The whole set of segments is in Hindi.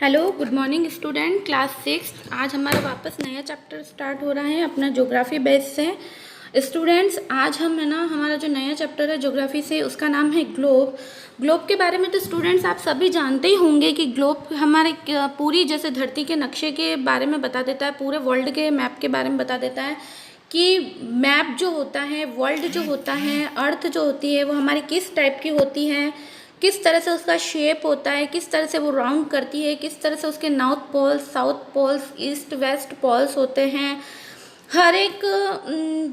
Hello good morning student class 6। आज हमारा वापस नया चैप्टर स्टार्ट हो रहा है अपना ज्योग्राफी बेस से। स्टूडेंट्स आज हम है ना हमारा जो नया चैप्टर है ज्योग्राफी से उसका नाम है ग्लोब। ग्लोब के बारे में तो स्टूडेंट्स आप सभी जानते ही होंगे कि ग्लोब हमारे पूरी जैसे धरती के नक्शे के बारे में बता देता है, पूरे वर्ल्ड के मैप के बारे में बता देता है कि मैप जो होता है, वर्ल्ड जो होता है, अर्थ जो होती है वो हमारी किस टाइप की होती है, किस तरह से उसका शेप होता है, किस तरह से वो राउंड करती है, किस तरह से उसके north poles, south poles, east west poles होते हैं। हर एक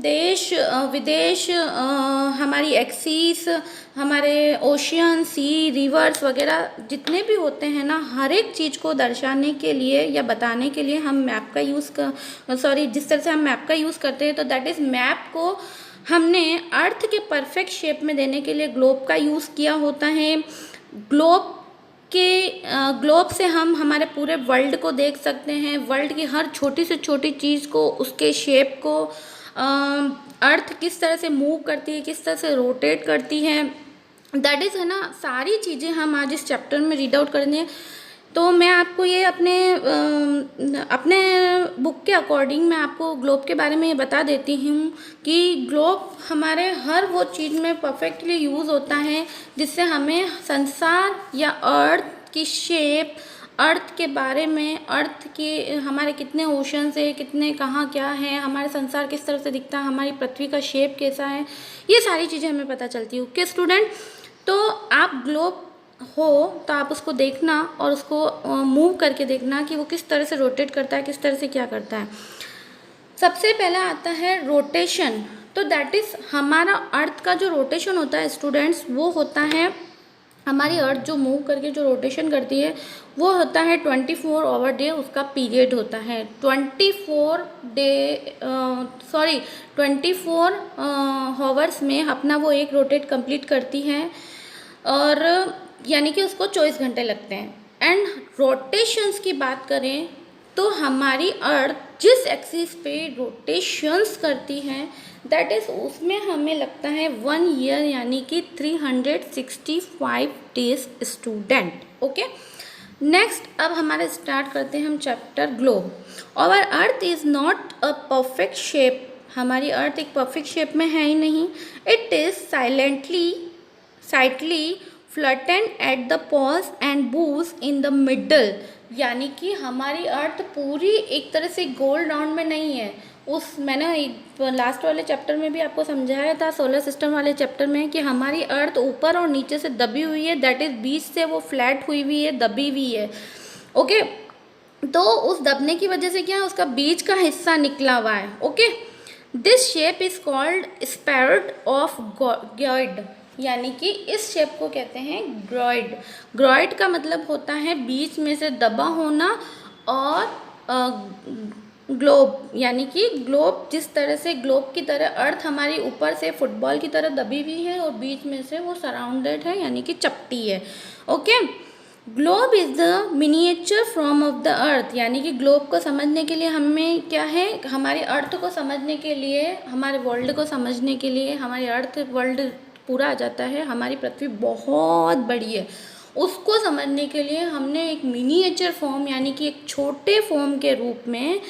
देश विदेश हमारी एक्सिस, हमारे ओशियन, सी, रिवर्स वगैरह जितने भी होते हैं ना, हर एक चीज़ को दर्शाने के लिए या बताने के लिए हम मैप का जिस तरह से हम मैप का यूज़ करते हैं, तो दैट इज़ मैप को हमने अर्थ के परफेक्ट शेप में देने के लिए ग्लोब का यूज़ किया होता है। ग्लोब से हम हमारे पूरे वर्ल्ड को देख सकते हैं, वर्ल्ड की हर छोटी से छोटी चीज़ को, उसके शेप को, अर्थ किस तरह से मूव करती है, किस तरह से रोटेट करती है, दैट इज़ है ना, सारी चीज़ें हम आज इस चैप्टर में रीड आउट करेंगे। तो मैं आपको ये अपने बुक के अकॉर्डिंग मैं आपको ग्लोब के बारे में ये बता देती हूँ कि ग्लोब हमारे हर वो चीज़ में परफेक्टली यूज़ होता है जिससे हमें संसार या अर्थ की शेप, अर्थ के बारे में, अर्थ के हमारे कितने ओशंस है, कितने कहाँ क्या है, हमारे संसार किस तरह से दिखता है, हमारी पृथ्वी का शेप कैसा है, ये सारी चीज़ें हमें पता चलती है। ओके स्टूडेंट, तो आप ग्लोब हो तो आप उसको देखना और उसको मूव करके देखना कि वो किस तरह से रोटेट करता है, किस तरह से क्या करता है। सबसे पहला आता है रोटेशन। तो दैट इज़ हमारा अर्थ का जो रोटेशन होता है स्टूडेंट्स, वो होता है हमारी अर्थ जो मूव करके जो रोटेशन करती है वो होता है 24 आवर डे, उसका पीरियड होता है 24 हावर्स में अपना वो एक रोटेट कंप्लीट करती है, और यानी कि उसको 24 घंटे लगते हैं। एंड रोटेशंस की बात करें तो हमारी अर्थ जिस एक्सिस पे रोटेशंस करती है दैट इज़ उसमें हमें लगता है 1 ईयर, यानी कि 365 डेज स्टूडेंट। ओके, नेक्स्ट अब हमारे स्टार्ट करते हैं हम chapter globe. Our earth is not a perfect shape. हमारी अर्थ एक परफेक्ट शेप में है ही नहीं। It is slightly flattened at the poles and bows in the middle, यानी कि हमारी अर्थ पूरी एक तरह से गोल राउंड में नहीं है। मैंने लास्ट वाले चैप्टर में भी आपको समझाया था, सोलर सिस्टम वाले चैप्टर में, कि हमारी अर्थ ऊपर और नीचे से दबी हुई है, दैट इज़ बीच से वो फ्लैट हुई हुई है, दबी हुई है। ओके, तो उस दबने की वजह से क्या, उसका बीच का हिस्सा निकला हुआ है। Okay, this shape is called spheroid of geoid, यानी कि इस शेप को कहते हैं ग्रॉइड। ग्रॉइड का मतलब होता है बीच में से दबा होना, और ग्लोब, यानी कि ग्लोब जिस तरह से ग्लोब की तरह अर्थ हमारी ऊपर से फुटबॉल की तरह दबी हुई है और बीच में से वो सराउंडेड है, यानी कि चपटी है। Okay, globe is the miniature form of the earth, यानी कि ग्लोब को समझने के लिए हमें क्या है, हमारी अर्थ को समझने के लिए, हमारे वर्ल्ड को समझने के लिए, हमारी अर्थ वर्ल्ड पूरा आ जाता है, हमारी पृथ्वी बहुत बड़ी है, उसको समझने के लिए हमने एक मिनिएचर फॉर्म, यानी कि एक छोटे फॉर्म के रूप में,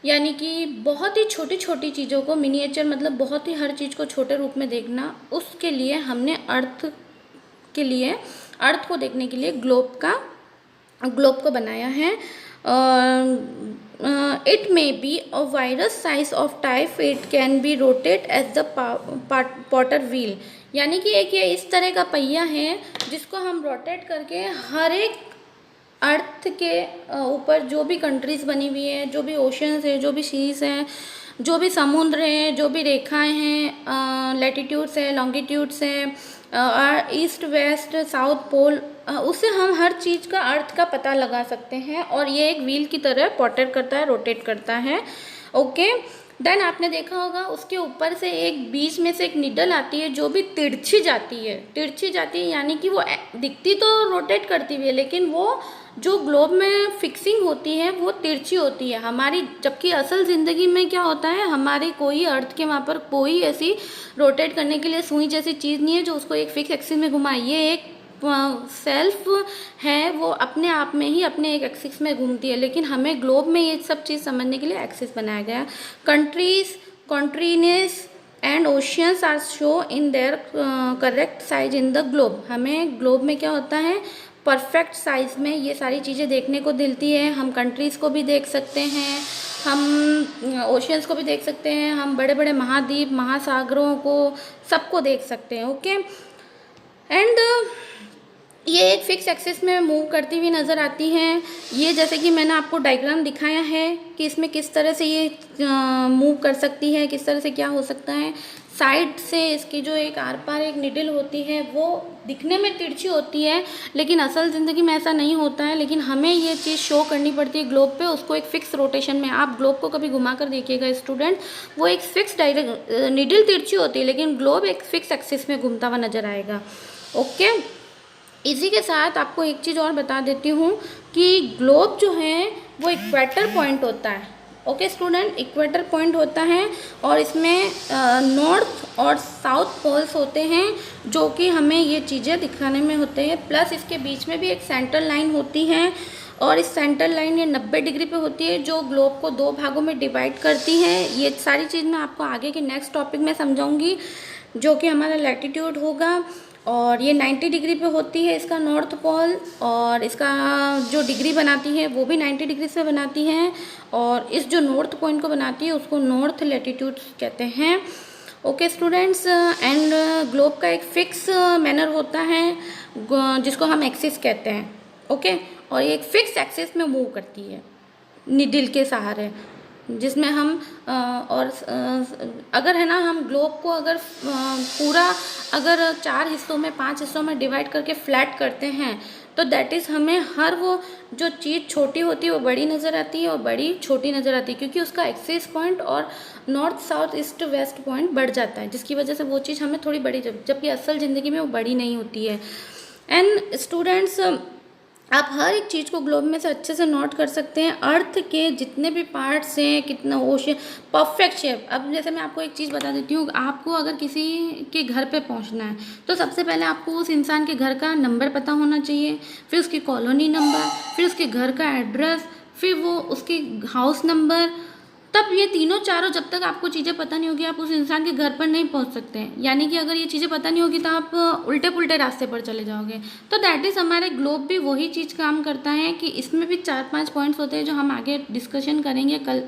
यानी कि बहुत ही छोटी छोटी चीज़ों को, मिनिएचर मतलब बहुत ही हर चीज़ को छोटे रूप में देखना, उसके लिए हमने अर्थ को देखने के लिए ग्लोब को बनाया है। It may be a virus size of type, it can be rotate as the potter wheel, यानी कि एक ये इस तरह का पहिया है जिसको हम रोटेट करके हर एक अर्थ के ऊपर जो भी कंट्रीज़ बनी हुई है, जो भी ओशंस है, जो भी सीज हैं, जो भी समुद्र हैं, जो भी रेखाएं हैं, लैटिट्यूड्स है, लॉन्गिट्यूड्स हैं, ईस्ट वेस्ट साउथ पोल, उससे हम हर चीज़ का अर्थ का पता लगा सकते हैं, और ये एक व्हील की तरह पॉटर करता है, रोटेट करता है। ओके, देन आपने देखा होगा उसके ऊपर से एक बीच में से एक निडल आती है जो भी तिरछी जाती है, यानी कि वो दिखती तो रोटेट करती हुई है, लेकिन वो जो ग्लोब में फिक्सिंग होती है वो तिरछी होती है हमारी, जबकि असल ज़िंदगी में क्या होता है, हमारी कोई अर्थ के वहाँ पर कोई ऐसी रोटेट करने के लिए सुई जैसी चीज़ नहीं है जो उसको एक फिक्स एक्सिस में घुमाए। ये एक सेल्फ है वो अपने आप में ही अपने एक एक्सिस में घूमती है, लेकिन हमें ग्लोब में ये सब चीज़ समझने के लिए एक्सिस बनाया गया है। Countries, continents and oceans are show in their correct size in the globe. हमें ग्लोब में क्या होता है, परफेक्ट साइज में ये सारी चीज़ें देखने को मिलती है। हम कंट्रीज़ को भी देख सकते हैं, हम ओशियंस को भी देख सकते हैं, हम बड़े बड़े महाद्वीप, महासागरों को सबको देख सकते हैं। ओके, एंड ये एक फिक्स एक्सिस में मूव करती हुई नज़र आती हैं। ये जैसे कि मैंने आपको डायग्राम दिखाया है कि इसमें किस तरह से ये मूव कर सकती है, किस तरह से क्या हो सकता है। साइड से इसकी जो एक आर पार एक निडल होती है वो दिखने में तिरछी होती है, लेकिन असल ज़िंदगी में ऐसा नहीं होता है। लेकिन हमें ये चीज़ शो करनी पड़ती है ग्लोब पे, उसको एक फ़िक्स रोटेशन में। आप ग्लोब को कभी घुमा कर देखिएगा स्टूडेंट, वो एक फ़िक्स निडल तिरछी होती है, लेकिन ग्लोब एक फ़िक्स एक्सिस में घूमता हुआ नज़र आएगा। ओके, इसी के साथ आपको एक चीज़ और बता देती हूँ कि ग्लोब जो है वो इक्वेटर पॉइंट होता है। ओके स्टूडेंट, इक्वेटर पॉइंट होता है और इसमें नॉर्थ और साउथ पोल्स होते हैं जो कि हमें ये चीज़ें दिखाने में होते हैं। प्लस इसके बीच में भी एक सेंट्रल लाइन होती है और इस सेंट्रल लाइन ये 90 डिग्री पे होती है जो ग्लोब को 2 भागों में डिवाइड करती है। ये सारी चीज़ मैं आपको आगे के नेक्स्ट टॉपिक में समझाऊंगी, जो कि हमारा लैटिट्यूड होगा। और ये 90 डिग्री पे होती है इसका नॉर्थ पोल, और इसका जो डिग्री बनाती है वो भी 90 डिग्री से बनाती है, और इस जो नॉर्थ पॉइंट को बनाती है उसको नॉर्थ लैटिट्यूड कहते हैं। ओके स्टूडेंट्स, एंड ग्लोब का एक फिक्स मैनर होता है जिसको हम एक्सिस कहते हैं। ओके, और ये एक फिक्स एक्सिस में मूव करती है निडल के सहारे, जिसमें हम अगर है ना, हम ग्लोब को अगर पूरा अगर 4 हिस्सों में 5 हिस्सों में डिवाइड करके फ्लैट करते हैं तो दैट इज़ हमें हर वो जो चीज़ छोटी होती है वो बड़ी नज़र आती है और बड़ी छोटी नज़र आती है, क्योंकि उसका एक्सिस पॉइंट और north south east west point बढ़ जाता है, जिसकी वजह से वो चीज़ हमें थोड़ी बड़ी, जबकि असल ज़िंदगी में वो बड़ी नहीं होती है। एंड स्टूडेंट्स, आप हर एक चीज़ को ग्लोब में से अच्छे से नोट कर सकते हैं। अर्थ के जितने भी पार्ट्स हैं, कितना ओशन, परफेक्ट शेप। अब जैसे मैं आपको एक चीज़ बता देती हूँ, आपको अगर किसी के घर पे पहुँचना है तो सबसे पहले आपको उस इंसान के घर का नंबर पता होना चाहिए, फिर उसकी कॉलोनी नंबर, फिर उसके घर का एड्रेस, फिर वो उसके हाउस नंबर। तब ये तीनों चारों जब तक आपको चीज़ें पता नहीं होगी आप उस इंसान के घर पर नहीं पहुंच सकते हैं। यानी कि अगर ये चीज़ें पता नहीं होगी तो आप उल्टे पुल्टे रास्ते पर चले जाओगे। तो दैट इज़ हमारे ग्लोब भी वही चीज़ काम करता है कि इसमें भी 4-5 पॉइंट्स होते हैं जो हम आगे डिस्कशन करेंगे कल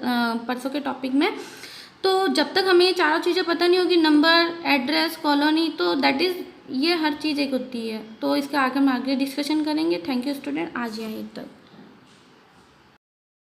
परसों के टॉपिक में। तो जब तक हमें ये चारों चीज़ें पता नहीं होगी, नंबर, एड्रेस, कॉलोनी, तो दैट इज़ ये हर चीज़ एक होती है। तो इसका आगे हम आगे डिस्कशन करेंगे। थैंक यू स्टूडेंट, आज यहाँ तक।